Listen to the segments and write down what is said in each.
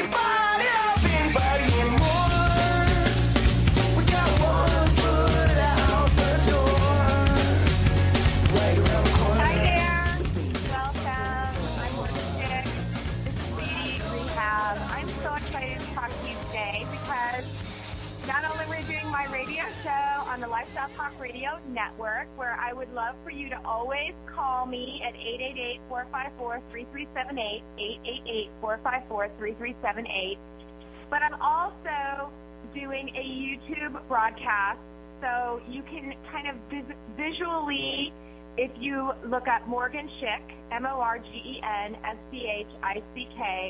anybody love anybody anymore? We got one foot out the door, right around the corner. Hi there. Welcome. I'm Morgen Schick. This is Rehab. I'm so excited to talk to you today because not only are we doing my radio show on the Lifestyle Talk Radio Network, where I would love for you to always call me at 888-454-3378, 888-454-3378, but I'm also doing a YouTube broadcast, so you can kind of visually, if you look up Morgen Schick, MorgenSchick,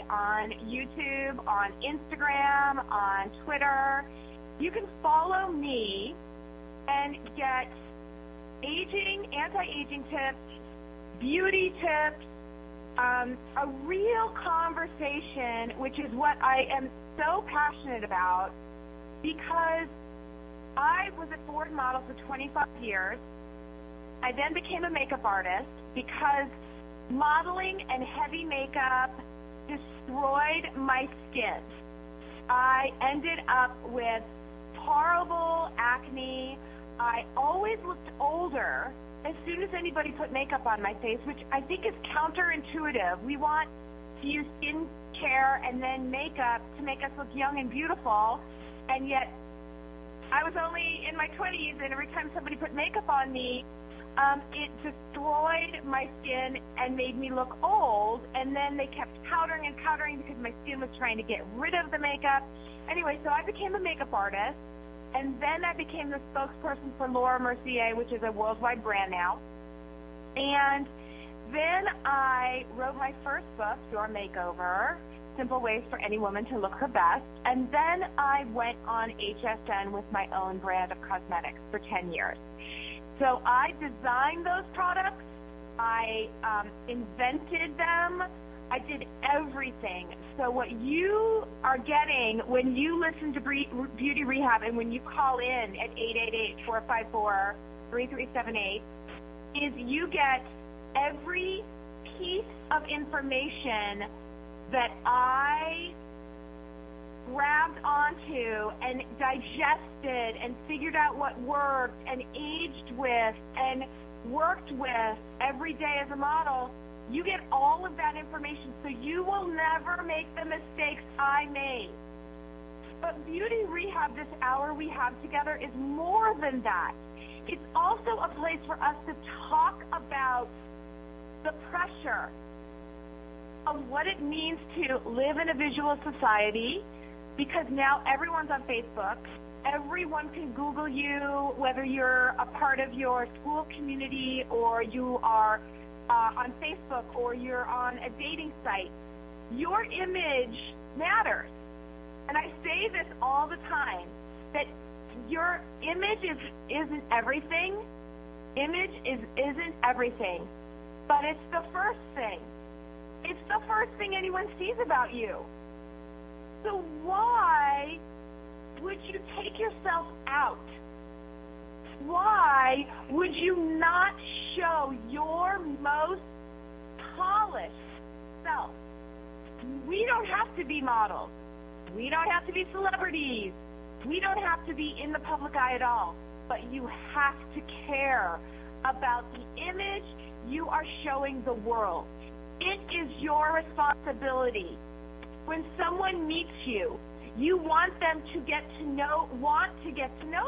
on YouTube, on Instagram, on Twitter, you can follow me and get aging, anti-aging tips, beauty tips, a real conversation, which is what I am so passionate about, because I was a Ford model for 25 years. I then became a makeup artist because modeling and heavy makeup destroyed my skin. I ended up with horrible acne. I always looked older as soon as anybody put makeup on my face, which I think is counterintuitive. We want to use skin care and then makeup to make us look young and beautiful, and yet I was only in my 20s, and every time somebody put makeup on me, it destroyed my skin and made me look old, and then they kept powdering and powdering because my skin was trying to get rid of the makeup. Anyway, so I became a makeup artist, and then I became the spokesperson for Laura Mercier, which is a worldwide brand now. And then I wrote my first book, Your Makeover, Simple Ways for Any Woman to Look Her Best. And then I went on HSN with my own brand of cosmetics for 10 years. So I designed those products. I invented them. I did everything. So what you are getting when you listen to Beauty Rehab and when you call in at 888-454-3378 is you get every piece of information that I grabbed onto and digested and figured out what worked and aged with and worked with every day as a model. You get all of that information, so you will never make the mistakes I made. But Beauty Rehab, this hour we have together, is more than that. It's also a place for us to talk about the pressure of what it means to live in a visual society, because now everyone's on Facebook. Everyone can Google you, whether you're a part of your school community or you are on Facebook or you're on a dating site. Your image matters. And I say this all the time, that your image isn't everything. Image isn't everything, but it's the first thing. It's the first thing anyone sees about you. So why would you take yourself out? Why would you not show your most polished self? We don't have to be models. We don't have to be celebrities. We don't have to be in the public eye at all. But you have to care about the image you are showing the world. It is your responsibility. When someone meets you, you want them to get to know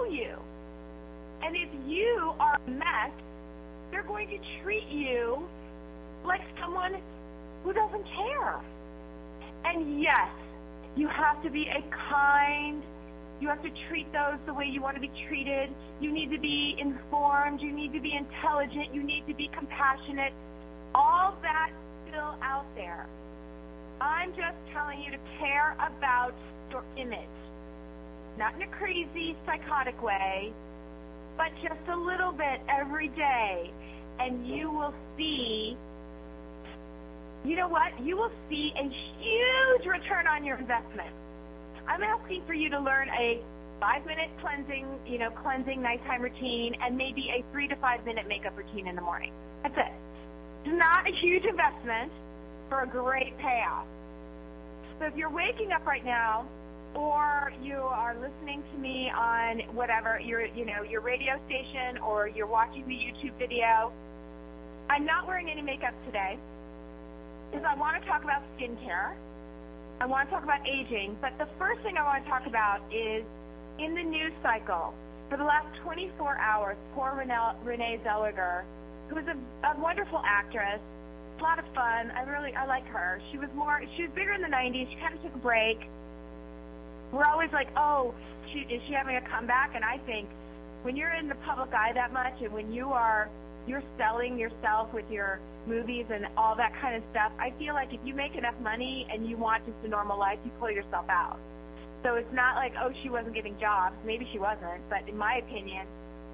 you. And if you are a mess, they're going to treat you like someone who doesn't care. And yes, you have to be you have to treat those the way you want to be treated. You need to be informed. You need to be intelligent. You need to be compassionate. All that's still out there. I'm just telling you to care about your image. Not in a crazy, psychotic way, but just a little bit every day. And you will see, you know what? You will see a huge return on your investment. I'm asking for you to learn a 5-minute cleansing nighttime routine and maybe a 3 to 5 minute makeup routine in the morning. That's it. It's not a huge investment for a great payoff. So if you're waking up right now, or you are listening to me on whatever your radio station, or you're watching the YouTube video, I'm not wearing any makeup today because I want to talk about skincare. I want to talk about aging, but the first thing I want to talk about is in the news cycle. For the last 24 hours, poor Renee Zellweger, who is a wonderful actress, a lot of fun. I like her. She was bigger in the 90s. She kind of took a break. We're always like, oh, is she having a comeback? And I think when you're in the public eye that much, and when you're selling yourself with your movies and all that kind of stuff, I feel like if you make enough money and you want just a normal life, you pull yourself out. So it's not like, oh, she wasn't getting jobs. Maybe she wasn't, but in my opinion,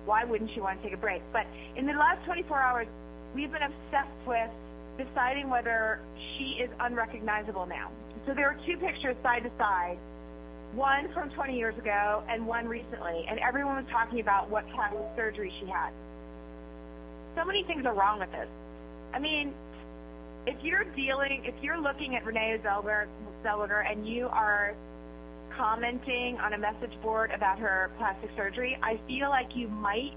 why wouldn't she want to take a break? But in the last 24 hours, we've been obsessed with deciding whether she is unrecognizable now. So there are two pictures side to side, one from 20 years ago and one recently, and everyone was talking about what plastic surgery she had. So many things are wrong with this. I mean, if you're looking at Renee Zellweger and you are commenting on a message board about her plastic surgery, I feel like you might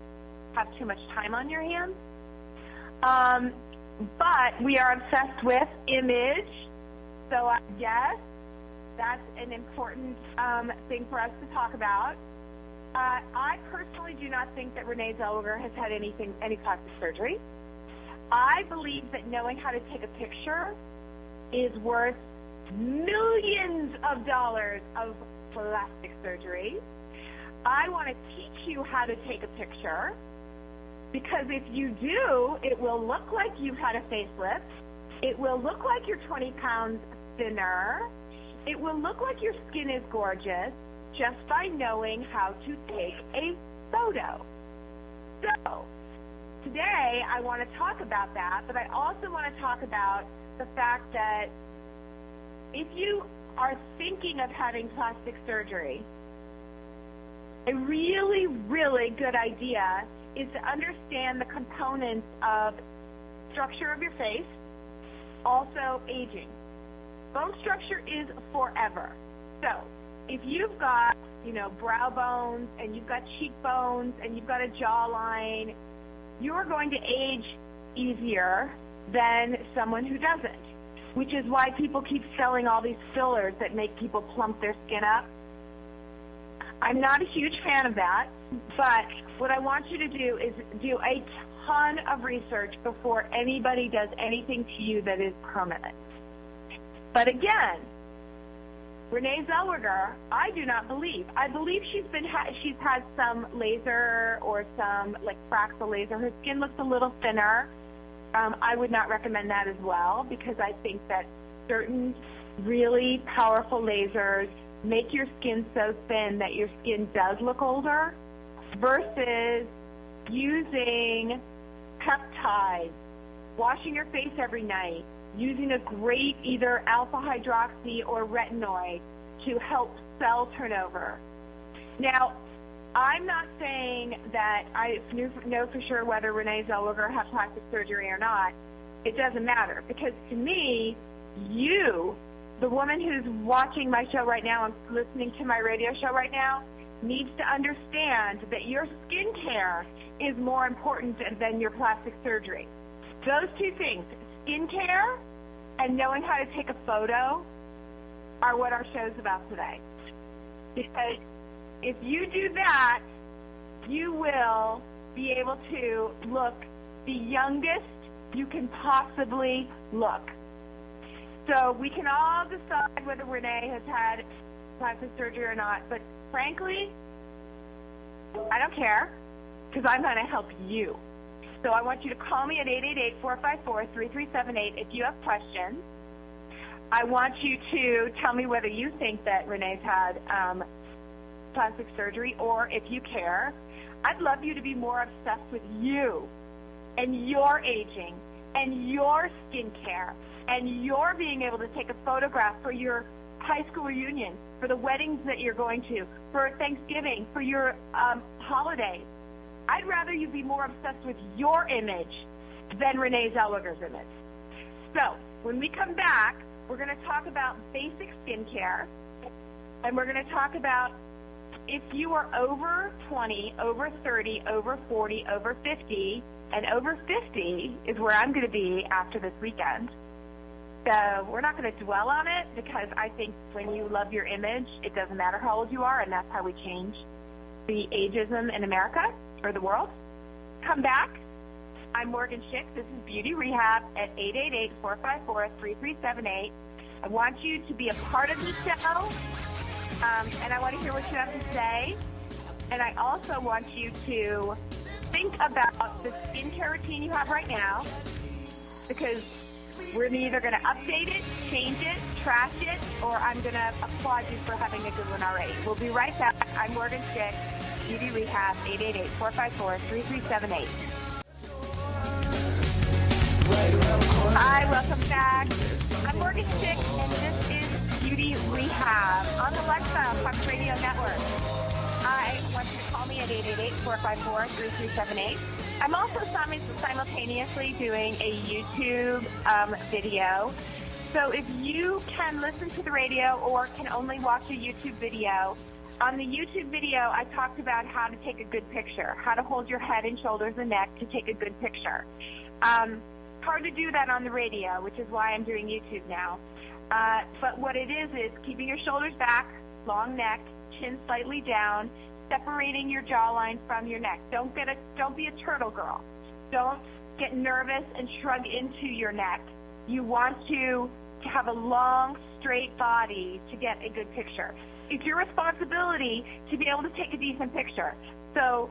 have too much time on your hands. But we are obsessed with image, so I guess that's an important thing for us to talk about. I personally do not think that Renee Zellweger has had any plastic surgery. I believe that knowing how to take a picture is worth millions of dollars of plastic surgery. I want to teach you how to take a picture, because if you do, it will look like you've had a facelift. It will look like you're 20 pounds thinner. It will look like your skin is gorgeous just by knowing how to take a photo. So today I want to talk about that, but I also want to talk about the fact that if you are thinking of having plastic surgery, a really, really good idea is to understand the components of structure of your face, also aging. Bone structure is forever. So if you've got, brow bones, and you've got cheekbones, and you've got a jawline, you're going to age easier than someone who doesn't, which is why people keep selling all these fillers that make people plump their skin up. I'm not a huge fan of that, but what I want you to do is do a ton of research before anybody does anything to you that is permanent. But again, Renee Zellweger, I do not believe. I believe she's had some laser or some Fraxel laser. Her skin looks a little thinner. I would not recommend that as well, because I think that certain really powerful lasers make your skin so thin that your skin does look older, versus using peptides, washing your face every night, using a great either alpha hydroxy or retinoid to help cell turnover. Now, I'm not saying that I know for sure whether Renee Zellweger had plastic surgery or not. It doesn't matter, because to me, you, the woman who's watching my show right now and listening to my radio show right now, needs to understand that your skincare is more important than your plastic surgery. Those two things, skincare and knowing how to take a photo, are what our show's about today. Because if you do that, you will be able to look the youngest you can possibly look. So we can all decide whether Renee has had plastic surgery or not, but frankly, I don't care, because I'm going to help you. So I want you to call me at 888-454-3378 if you have questions. I want you to tell me whether you think that Renee's had plastic surgery, or if you care. I'd love you to be more obsessed with you and your aging and your skincare and your being able to take a photograph for your high school reunion, for the weddings that you're going to, for Thanksgiving, for your holidays. I'd rather you be more obsessed with your image than Renee Zellweger's image. So when we come back, We're going to talk about basic skincare, and we're going to talk about if you are over 20, over 30, over 40, over 50, and over 50 is where I'm going to be after this weekend. So we're not going to dwell on it because I think when you love your image, it doesn't matter how old you are, and that's how we change the ageism in America or the world. Come back. I'm Morgen Schick. This is Beauty Rehab at 888-454-3378. I want you to be a part of the show, and I want to hear what you have to say. And I also want you to think about the skincare routine you have right now, because we're either going to update it, change it, trash it, or I'm going to applaud you for having a good one already. We'll be right back. I'm Morgen Schick, Beauty Rehab, 888-454-3378. Hi, welcome back. I'm Morgen Schick, and this is Beauty Rehab on the Lifestyle Talk Radio Network. I want you to call me at 888-454-3378. I'm also simultaneously doing a YouTube video. So if you can listen to the radio or can only watch a YouTube video, on the YouTube video I talked about how to take a good picture, how to hold your head and shoulders and neck to take a good picture. Hard to do that on the radio, which is why I'm doing YouTube now. But what it is keeping your shoulders back, long neck, chin slightly down, separating your jawline from your neck. Don't be a turtle girl. Don't get nervous and shrug into your neck. You want to have a long, straight body to get a good picture. It's your responsibility to be able to take a decent picture. So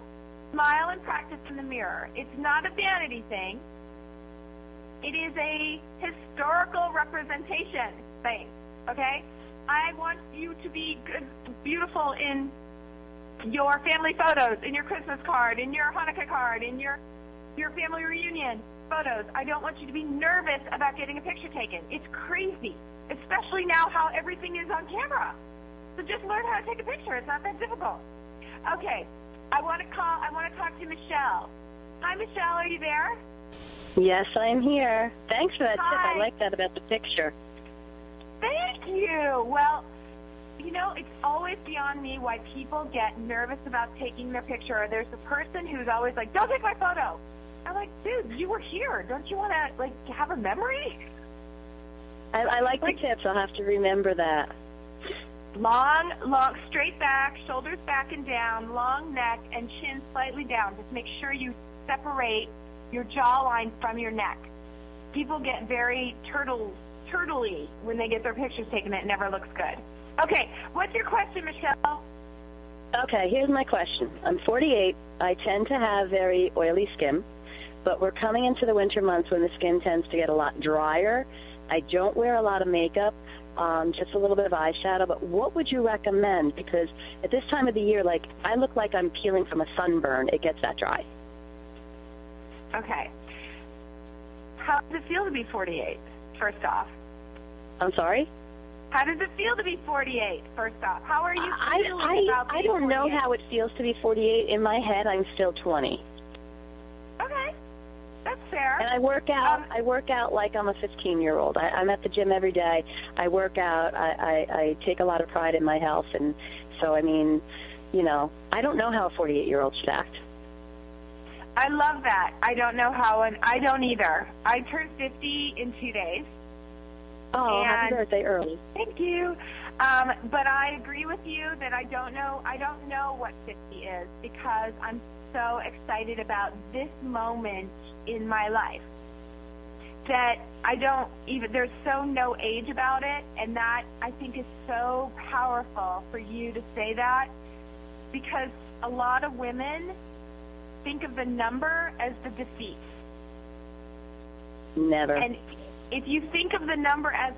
smile and practice in the mirror. It's not a vanity thing. It is a historical representation thing, okay? I want you to be good, beautiful in your family photos, in your Christmas card, in your Hanukkah card, in your family reunion photos. I don't want you to be nervous about getting a picture taken. It's crazy, especially now how everything is on camera. So just learn how to take a picture. It's not that difficult. Okay, I want to talk to Michelle. Hi, Michelle, are you there? Yes, I'm here. Thanks for that tip. Hi. I like that about the picture. Thank you. Well, you know, it's always beyond me why people get nervous about taking their picture. There's a person who's always like, don't take my photo. I'm like, dude, you were here. Don't you want to, like, have a memory? I like the tips. I'll have to remember that. Long, straight back, shoulders back and down, long neck, and chin slightly down. Just make sure you separate your jawline from your neck. People get very turtly when they get their pictures taken. It never looks good. Okay, what's your question, Michelle? Okay, here's my question. I'm 48. I tend to have very oily skin, but we're coming into the winter months when the skin tends to get a lot drier. I don't wear a lot of makeup, just a little bit of eyeshadow, but what would you recommend? Because at this time of the year, like, I look like I'm peeling from a sunburn. It gets that dry. Okay. How does it feel to be 48, first off? I'm sorry? How does it feel to be 48, first off? How are you feeling about being 48? I don't know how it feels to be 48. In my head, I'm still 20. Okay. That's fair. And I work out like I'm a 15-year-old. I'm at the gym every day. I work out. I take a lot of pride in my health. And so, I mean, you know, I don't know how a 48-year-old should act. I love that. I don't know how, and I don't either. I turned 50 in 2 days. Oh, happy birthday early. Thank you. But I agree with you that I don't know what 50 is, because I'm so excited about this moment in my life that there's so no age about it, and that I think is so powerful for you to say that, because a lot of women think of the number as the defeat. Never. And if you think of the number as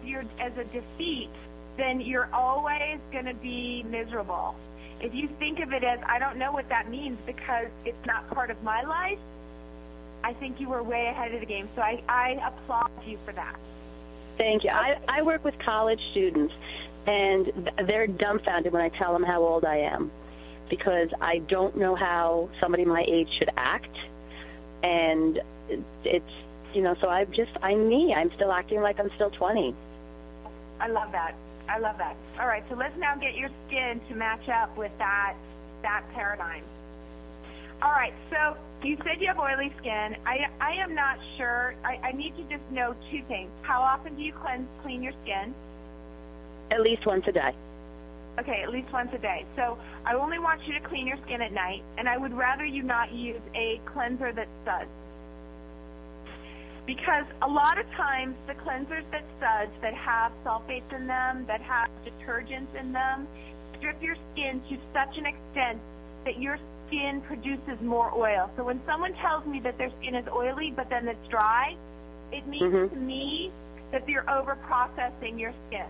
a defeat, then you're always going to be miserable. If you think of it as, I don't know what that means because it's not part of my life, I think you were way ahead of the game. So I applaud you for that. Thank you. I work with college students, and they're dumbfounded when I tell them how old I am, because I don't know how somebody my age should act. And it's, you know, so I'm me. I'm still acting like I'm still 20. I love that. I love that. All right, so let's now get your skin to match up with that paradigm. All right, so you said you have oily skin. I am not sure. I need to just know two things. How often do you clean your skin? At least once a day. Okay, at least once a day. So I only want you to clean your skin at night, and I would rather you not use a cleanser that suds. Because a lot of times the cleansers that suds, that have sulfates in them, that have detergents in them, strip your skin to such an extent that your skin produces more oil. So when someone tells me that their skin is oily but then it's dry, it means to me that you're over-processing your skin.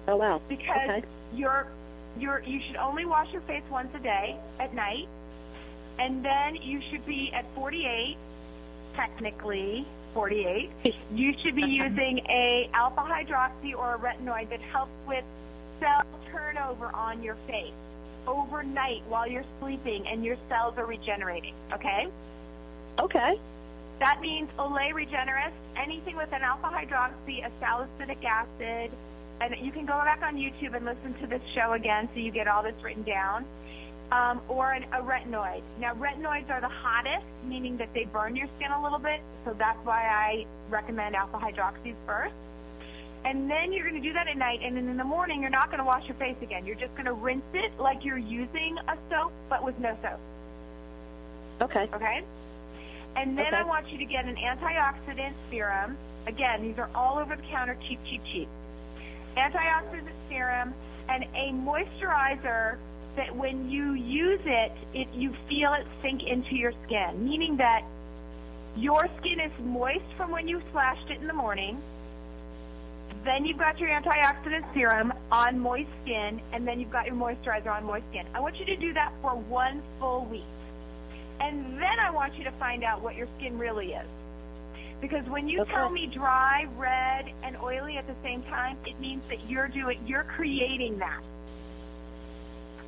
Oh, wow. Because you should only wash your face once a day at night, and then you should be at 48, technically 48. You should be using a alpha hydroxy or a retinoid that helps with cell turnover on your face overnight while you're sleeping and your cells are regenerating, okay? Okay. That means Olay Regenerist, anything with an alpha hydroxy, a salicylic acid, and you can go back on YouTube and listen to this show again so you get all this written down, or a retinoid. Now, retinoids are the hottest, meaning that they burn your skin a little bit, so that's why I recommend alpha hydroxys first. And then you're going to do that at night, and then in the morning you're not going to wash your face again. You're just going to rinse it like you're using a soap, but with no soap. Okay. Okay? And then I want you to get an antioxidant serum. Again, these are all over the counter, cheap, cheap, cheap. Antioxidant serum and a moisturizer that when you use it, you feel it sink into your skin, meaning that your skin is moist from when you splashed it in the morning. Then you've got your antioxidant serum on moist skin, and then you've got your moisturizer on moist skin. I want you to do that for 1 full week. And then I want you to find out what your skin really is. Because when you tell me dry, red, and oily at the same time, it means that you're creating that.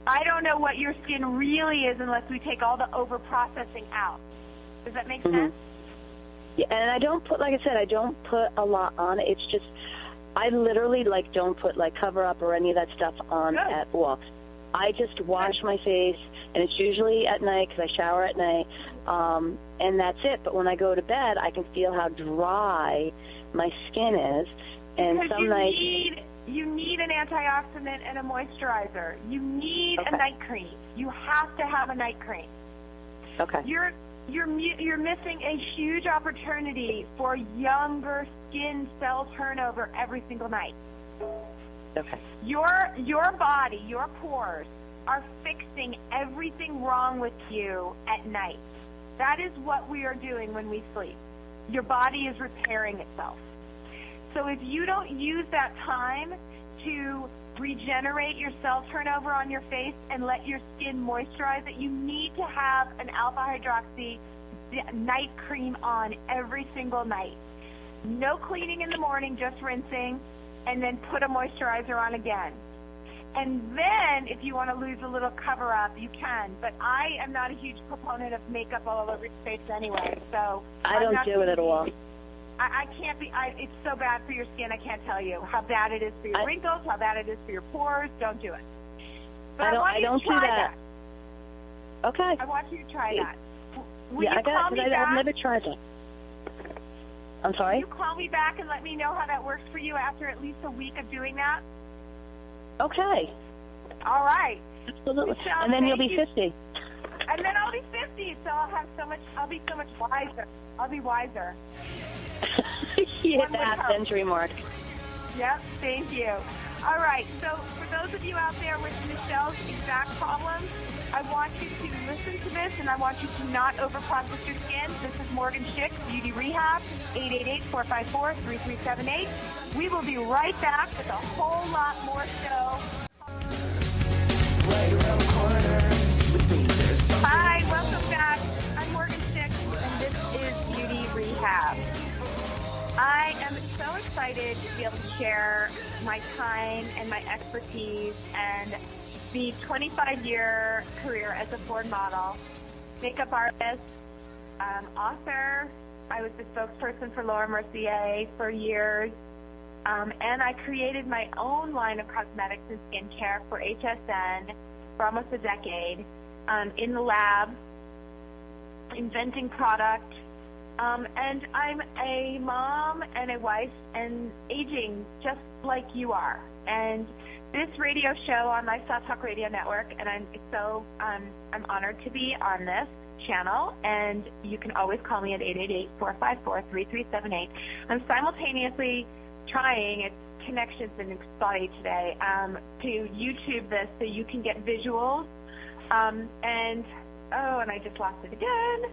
I don't know what your skin really is unless we take all the over-processing out. Does that make sense? Yeah, and I don't put, like I said, I don't put a lot on it. It's just, I literally, don't put, cover up or any of that stuff on at all. I just wash my face, and it's usually at night because I shower at night, and that's it. But when I go to bed, I can feel how dry my skin is. And because some nights you need an antioxidant and a moisturizer. You need a night cream. You have to have a night cream. Okay. You're missing a huge opportunity for younger skin cell turnover every single night. Okay. Your body, your pores, are fixing everything wrong with you at night. That is what we are doing when we sleep. Your body is repairing itself. So if you don't use that time to regenerate your cell turnover on your face and let your skin moisturize it, you need to have an alpha hydroxy night cream on every single night. No cleaning in the morning, just rinsing, and then put a moisturizer on again. And then, if you want to lose a little cover-up, you can. But I am not a huge proponent of makeup all over your face anyway, so I don't do it at all. I can't be. It's so bad for your skin. I can't tell you how bad it is for your wrinkles, how bad it is for your pores. Don't do it. But I don't do that. Okay. I want you to try that. Will yeah, you call me back? I've never tried that. I'm sorry? Will you call me back and let me know how that works for you after at least a week of doing that? Okay. All right. Absolutely. Michelle, and then you'll be 50. And then I'll be 50, so I'll be so much wiser. I'll be wiser. You hit the half-century mark. Yep, thank you. All right, so for those of you out there with Michelle's exact problems, I want you to listen to this, and I want you to not overprocess your skin. This is Morgen Schick, Beauty Rehab, 888-454-3378. We will be right back with a whole lot more show. Right around the corner. Hi, welcome back. I'm Morgen Schick, and this is Beauty Rehab. I am so excited to be able to share my time and my expertise and the 25-year career as a Ford model, makeup artist, author. I was the spokesperson for Laura Mercier for years. And I created my own line of cosmetics and skincare for HSN for almost a decade, in the lab, inventing product. And I'm a mom and a wife and aging just like you are. And this radio show on my South Talk Radio Network, and I'm honored to be on this channel, and you can always call me at 888-454-3378. I'm simultaneously trying, its connection's been spotty today, to YouTube this so you can get visuals, and I just lost it again.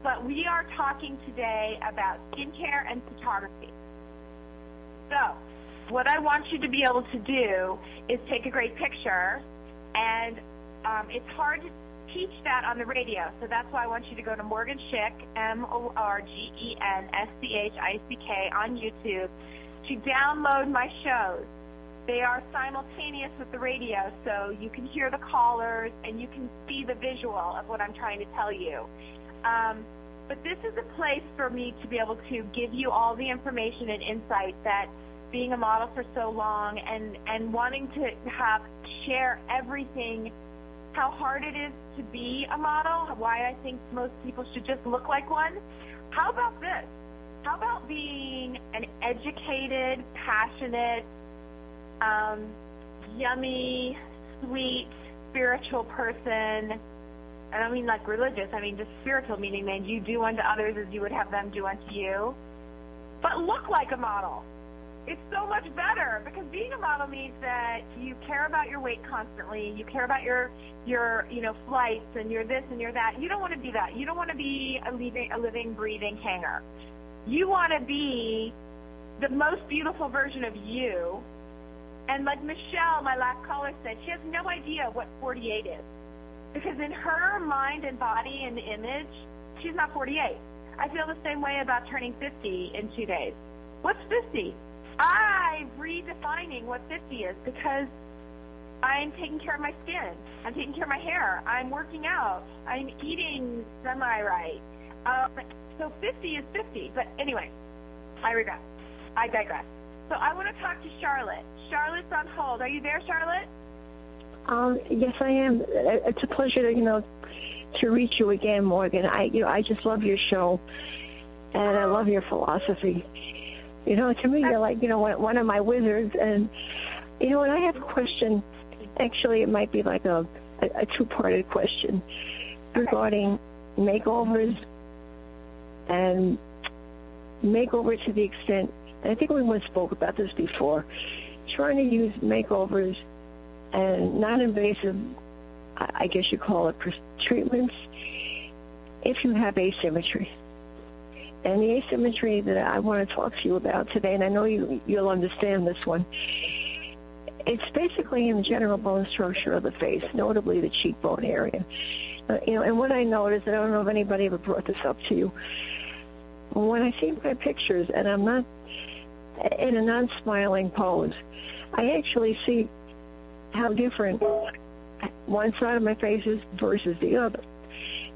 But we are talking today about skincare and photography. So what I want you to be able to do is take a great picture, and it's hard to teach that on the radio, so that's why I want you to go to Morgen Schick, MorgenSchick on YouTube, to download my shows. They are simultaneous with the radio, so you can hear the callers and you can see the visual of what I'm trying to tell you. But this is a place for me to be able to give you all the information and insight that being a model for so long and wanting to share everything, how hard it is to be a model, why I think most people should just look like one. How about this? How about being an educated, passionate, yummy, sweet, spiritual person? I don't mean like religious, I mean just spiritual, meaning that you do unto others as you would have them do unto you. But look like a model. It's so much better, because being a model means that you care about your weight constantly, you care about your flights and your this and your that. You don't want to be that. You don't want to be a living, breathing hanger. You want to be the most beautiful version of you. And like Michelle, my last caller, said, she has no idea what 48 is. Because in her mind and body and image, she's not 48. I feel the same way about turning 50 in 2 days. What's 50? I'm redefining what 50 is, because I'm taking care of my skin. I'm taking care of my hair. I'm working out. I'm eating semi-right. So 50 is 50. But anyway, I digress. So I want to talk to Charlotte. Charlotte's on hold. Are you there, Charlotte? Yes, I am. It's a pleasure to reach you again, Morgan. I just love your show, and I love your philosophy. To me, you're like, one of my wizards. And, and I have a question. Actually, it might be like a two-parted question regarding makeovers and makeover to the extent, and I think we once spoke about this before, trying to use makeovers and non-invasive, I guess you call it, treatments, if you have asymmetry. And the asymmetry that I want to talk to you about today, and I know you'll understand this one, it's basically in the general bone structure of the face, notably the cheekbone area. And what I noticed, and I don't know if anybody ever brought this up to you, when I see my pictures and I'm not in a non-smiling pose, I actually see how different one side of my face is versus the other.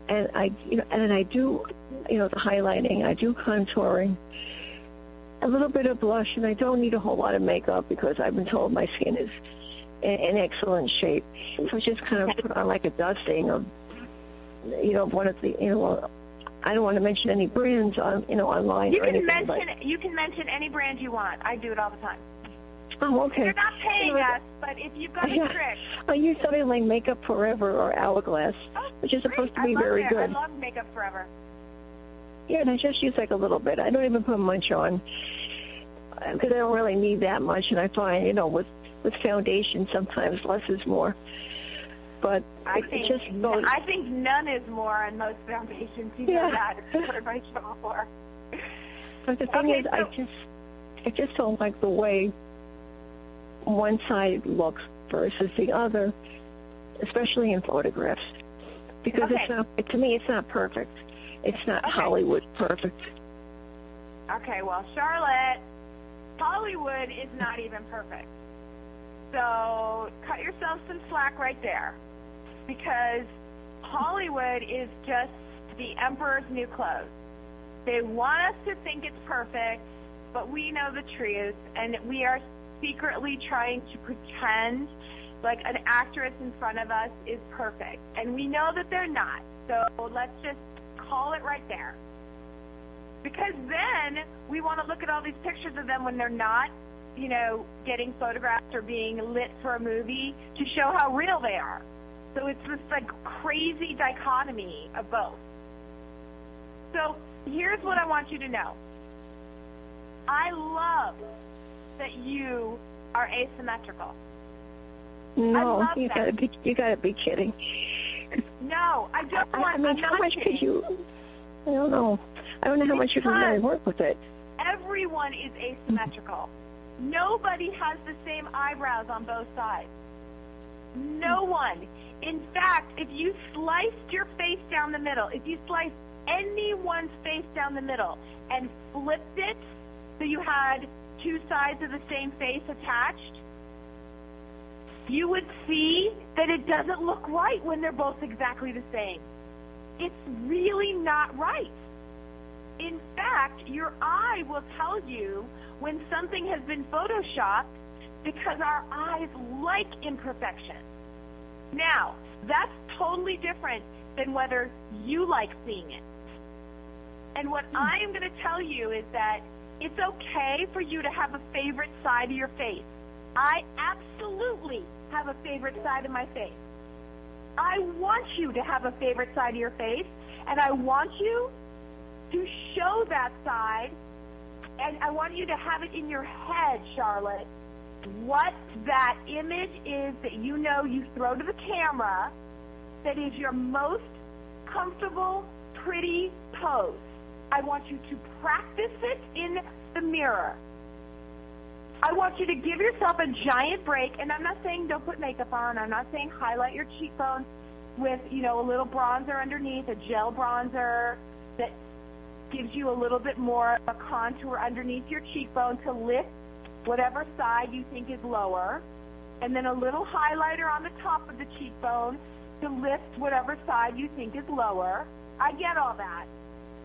And I do, the highlighting, I do contouring, a little bit of blush, and I don't need a whole lot of makeup because I've been told my skin is in excellent shape. So I just kind of put on like a dusting of, one of the, I don't want to mention any brands on, online. You can mention any brand you want. I do it all the time. Oh, okay. They're not paying us, but if you've got a trick. I use something like Makeup Forever or Hourglass, which is supposed to be very good. I love Makeup Forever. Yeah, and I just use like a little bit. I don't even put much on because I don't really need that much. And I find, with foundation, sometimes less is more. But I think none is more on most foundations. You know that. It's what my show for. But the thing is, I just don't like the way one side looks versus the other, especially in photographs, because it's not. To me, it's not perfect. It's not Hollywood perfect. Okay, well, Charlotte, Hollywood is not even perfect. So cut yourself some slack right there, because Hollywood is just the emperor's new clothes. They want us to think it's perfect, but we know the truth, and we are secretly trying to pretend like an actress in front of us is perfect. And we know that they're not. So let's just call it right there. Because then we want to look at all these pictures of them when they're not, you know, getting photographed or being lit for a movie to show how real they are. So it's this like crazy dichotomy of both. So here's what I want you to know. I love that you are asymmetrical. No, I love you that. gotta be kidding. No, I don't want. I mean, I'm how not much kidding. could you? I don't know. I don't know how much you can really work with it. Everyone is asymmetrical. Nobody has the same eyebrows on both sides. No one. In fact, if you sliced your face down the middle, if you sliced anyone's face down the middle and flipped it so you had two sides of the same face attached, you would see that it doesn't look right when they're both exactly the same. It's really not right. In fact, your eye will tell you when something has been photoshopped because our eyes like imperfection. Now, that's totally different than whether you like seeing it. And what I am going to tell you is that it's okay for you to have a favorite side of your face. I absolutely have a favorite side of my face. I want you to have a favorite side of your face, and I want you to show that side, and I want you to have it in your head, Charlotte, what that image is that you know you throw to the camera that is your most comfortable, pretty pose. I want you to practice it in the mirror. I want you to give yourself a giant break, and I'm not saying don't put makeup on. I'm not saying highlight your cheekbones with, you know, a little bronzer underneath, a gel bronzer that gives you a little bit more of a contour underneath your cheekbone to lift whatever side you think is lower, and then a little highlighter on the top of the cheekbone to lift whatever side you think is lower. I get all that.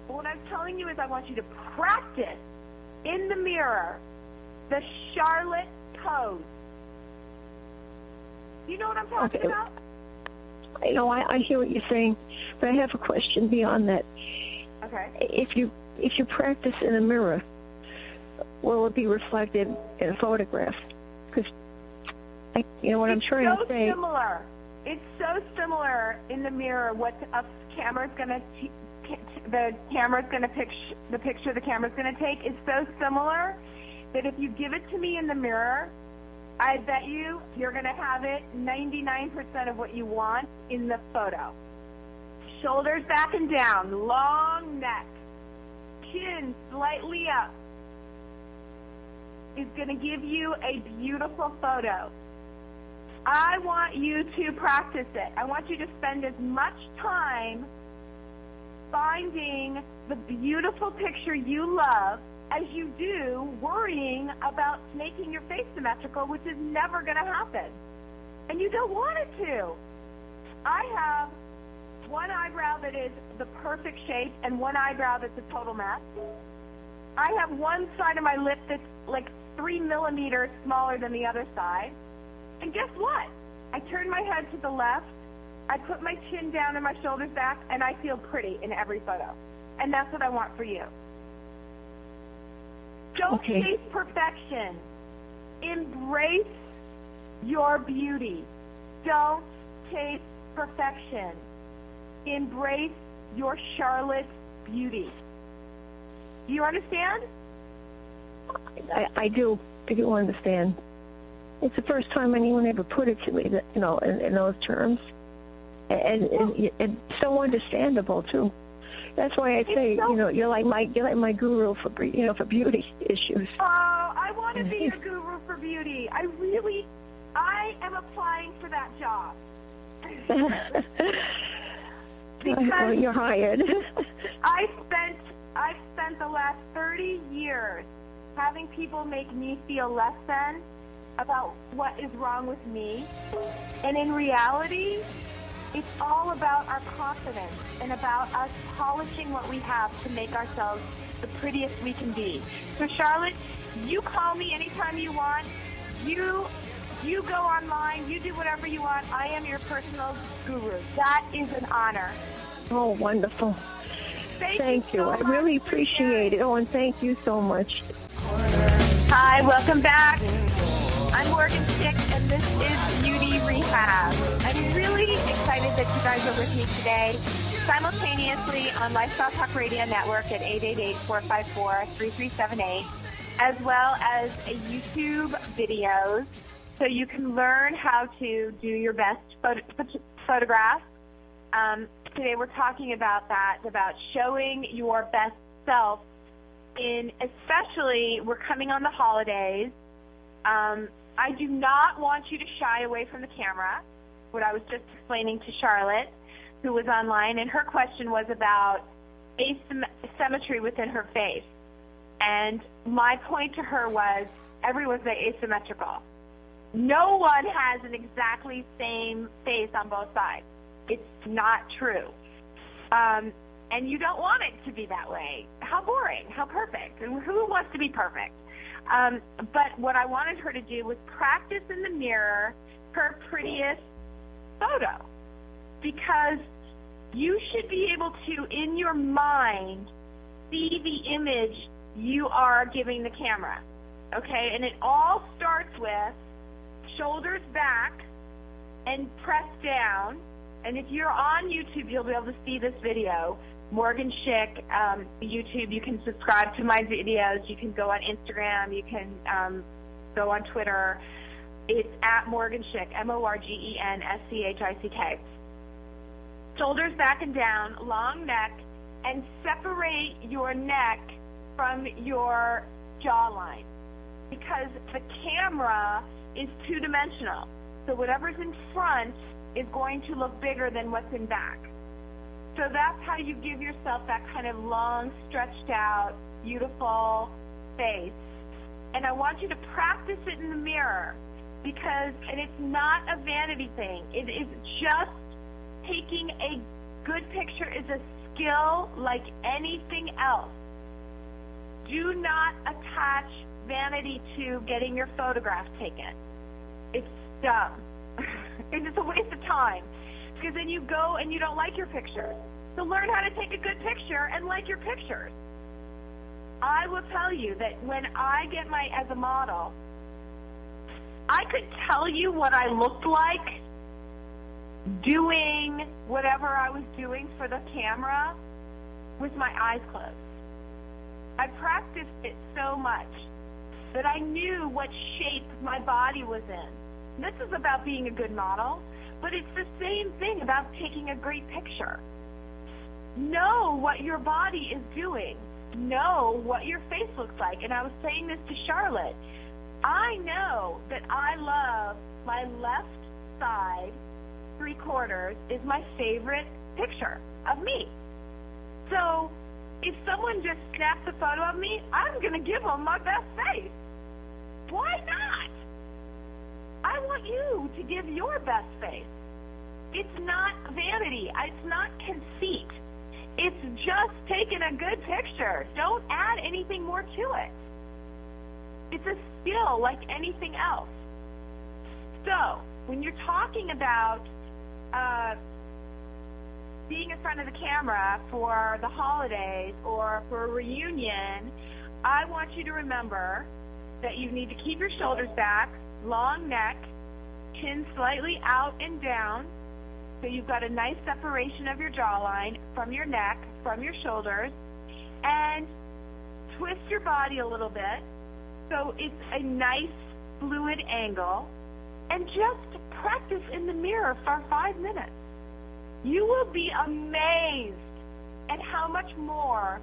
But what I'm telling you is I want you to practice in the mirror the Charlotte pose. You know what I'm talking about? I know, I hear what you're saying, but I have a question beyond that. Okay. If you practice in a mirror, will it be reflected in a photograph? Because, you know what I'm trying to say. It's so similar. It's so similar in the mirror. What a camera's going to the picture the camera's going to take is so similar that if you give it to me in the mirror, I bet you're going to have it 99% of what you want in the photo. Shoulders back and down, long neck, chin slightly up is going to give you a beautiful photo. I want you to practice it. I want you to spend as much time finding the beautiful picture you love as you do worrying about making your face symmetrical, which is never going to happen. And you don't want it to. I have one eyebrow that is the perfect shape and one eyebrow that's a total mess. I have one side of my lip that's like 3 millimeters smaller than the other side. And guess what? I turn my head to the left, I put my chin down and my shoulders back, and I feel pretty in every photo. And that's what I want for you. Don't chase perfection. Embrace your beauty. Don't chase perfection. Embrace your Charlotte beauty. Do you understand? I do understand. It's the first time anyone ever put it to me, that, you know, in those terms, and it's so understandable too. That's why I say, you know, you're like my guru for beauty issues. Oh, I want to be your guru for beauty. I am applying for that job. Well, you're hired. I've spent the last 30 years having people make me feel less than about what is wrong with me. And in reality, it's all about our confidence and about us polishing what we have to make ourselves the prettiest we can be. So, Charlotte, you call me anytime you want. You go online. You do whatever you want. I am your personal guru. That is an honor. Oh, wonderful. Thank you. So I much really for appreciate it. Oh, and thank you so much. Hi, welcome back. I'm Morgen Schick, and this is Beauty Rehab. I'm really excited that you guys are with me today, simultaneously on Lifestyle Talk Radio Network at 888-454-3378, as well as a YouTube videos, so you can learn how to do your best photographs. Today we're talking about that, about showing your best self especially, we're coming on the holidays. I do not want you to shy away from the camera, what I was just explaining to Charlotte, who was online, and her question was about asymmetry within her face. And my point to her was, everyone's asymmetrical. No one has an exactly same face on both sides. It's not true. And you don't want it to be that way. How boring, how perfect. And who wants to be perfect? But what I wanted her to do was practice in the mirror her prettiest photo. Because you should be able to, in your mind, see the image you are giving the camera. Okay? And it all starts with shoulders back and press down. And if you're on YouTube, you'll be able to see this video. Morgen Schick, YouTube, you can subscribe to my videos. You can go on Instagram. You can go on Twitter. It's at Morgen Schick, MorgenSchick. Shoulders back and down, long neck, and separate your neck from your jawline, because the camera is two-dimensional. So whatever's in front is going to look bigger than what's in back. So that's how you give yourself that kind of long, stretched out, beautiful face. And I want you to practice it in the mirror, and it's not a vanity thing. It is just taking a good picture is a skill like anything else. Do not attach vanity to getting your photograph taken. It's dumb. It's a waste of time. Because then you go and you don't like your pictures. So learn how to take a good picture and like your pictures. I will tell you that when I get as a model, I could tell you what I looked like doing whatever I was doing for the camera with my eyes closed. I practiced it so much that I knew what shape my body was in. This is about being a good model. But it's the same thing about taking a great picture. Know what your body is doing. Know what your face looks like. And I was saying this to Charlotte. I know that I love my left side, 3/4, is my favorite picture of me. So if someone just snaps a photo of me, I'm going to give them my best face. Why not? I want you to give your best face. It's not vanity. It's not conceit. It's just taking a good picture. Don't add anything more to it. It's a skill like anything else. So when you're talking about being in front of the camera for the holidays or for a reunion, I want you to remember that you need to keep your shoulders back, long neck, chin slightly out and down, so you've got a nice separation of your jawline from your neck, from your shoulders, and twist your body a little bit so it's a nice fluid angle, and just practice in the mirror for 5 minutes. You will be amazed at how much more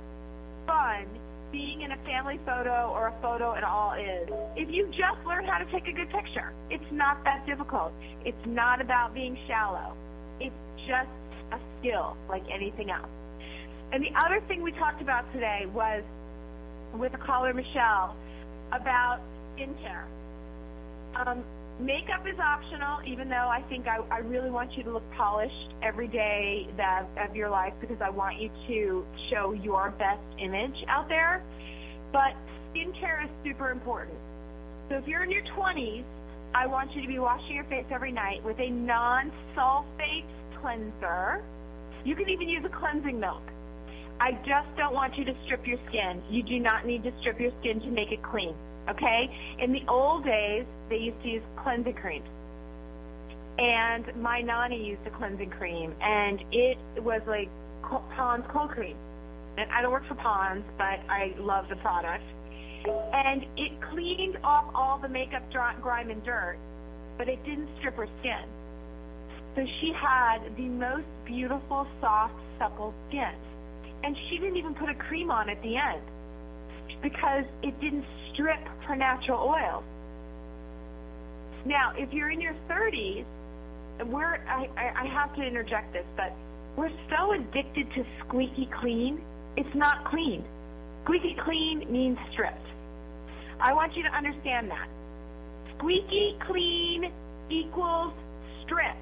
fun being in a family photo or a photo at all is. If you just learn how to take a good picture, it's not that difficult. It's not about being shallow. It's just a skill like anything else. And the other thing we talked about today was with the caller, Michelle, about skincare. Makeup is optional, even though I think I really want you to look polished every day of your life because I want you to show your best image out there. But skincare is super important. So if you're in your 20s, I want you to be washing your face every night with a non-sulfate cleanser. You can even use a cleansing milk. I just don't want you to strip your skin. You do not need to strip your skin to make it clean, okay? In the old days, they used to use cleansing creams. And my nanny used a cleansing cream, and it was like Pond's cold cream. And I don't work for Pond's, but I love the product. And it cleaned off all the makeup grime and dirt, but it didn't strip her skin. So she had the most beautiful, soft, supple skin. And she didn't even put a cream on at the end because it didn't strip her natural oils. Now, if you're in your 30s, I have to interject this, but we're so addicted to squeaky clean, it's not clean. Squeaky clean means stripped. I want you to understand that. Squeaky clean equals stripped.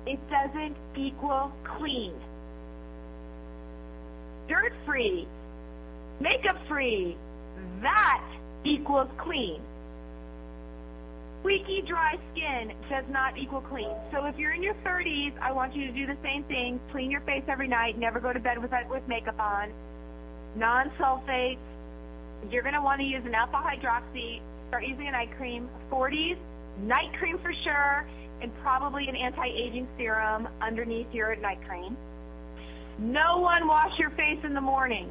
It doesn't equal clean. Dirt-free, makeup-free, that equals clean. Squeaky, dry skin does not equal clean. So if you're in your 30s, I want you to do the same thing. Clean your face every night. Never go to bed with makeup on. Non-sulfates. You're going to want to use an alpha hydroxy. Start using a night cream. 40s, night cream for sure, and probably an anti-aging serum underneath your night cream. No one wash your face in the morning.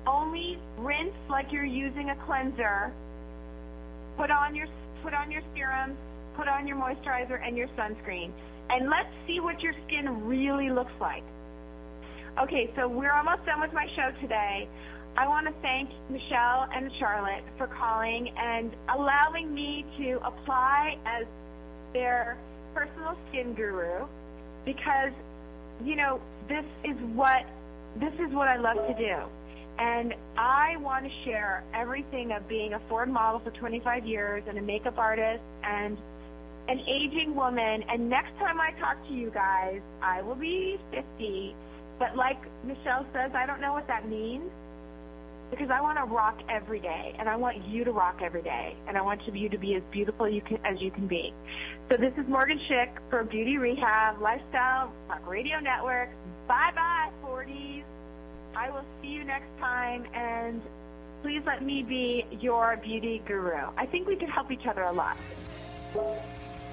Only rinse like you're using a cleanser. Put on your serum, put on your moisturizer and your sunscreen. And let's see what your skin really looks like. Okay, so we're almost done with my show today. I want to thank Michelle and Charlotte for calling and allowing me to apply as their personal skin guru because, you know, this is what I love to do. And I want to share everything of being a Ford model for 25 years and a makeup artist and an aging woman. And next time I talk to you guys, I will be 50. But like Michelle says, I don't know what that means because I want to rock every day. And I want you to rock every day. And I want you to be as beautiful as you can be. So this is Morgen Schick for Beauty Rehab, Lifestyle Talk Radio Network. Bye-bye, 40s. I will see you next time, and please let me be your beauty guru. I think we can help each other a lot,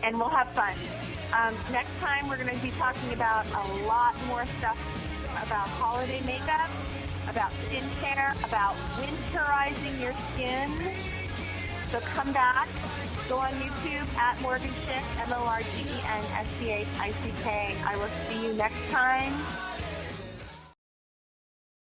and we'll have fun. Next time, we're going to be talking about a lot more stuff about holiday makeup, about skincare, about winterizing your skin. So come back. Go on YouTube at Morgen Schick, MORGENSCHICK. I will see you next time.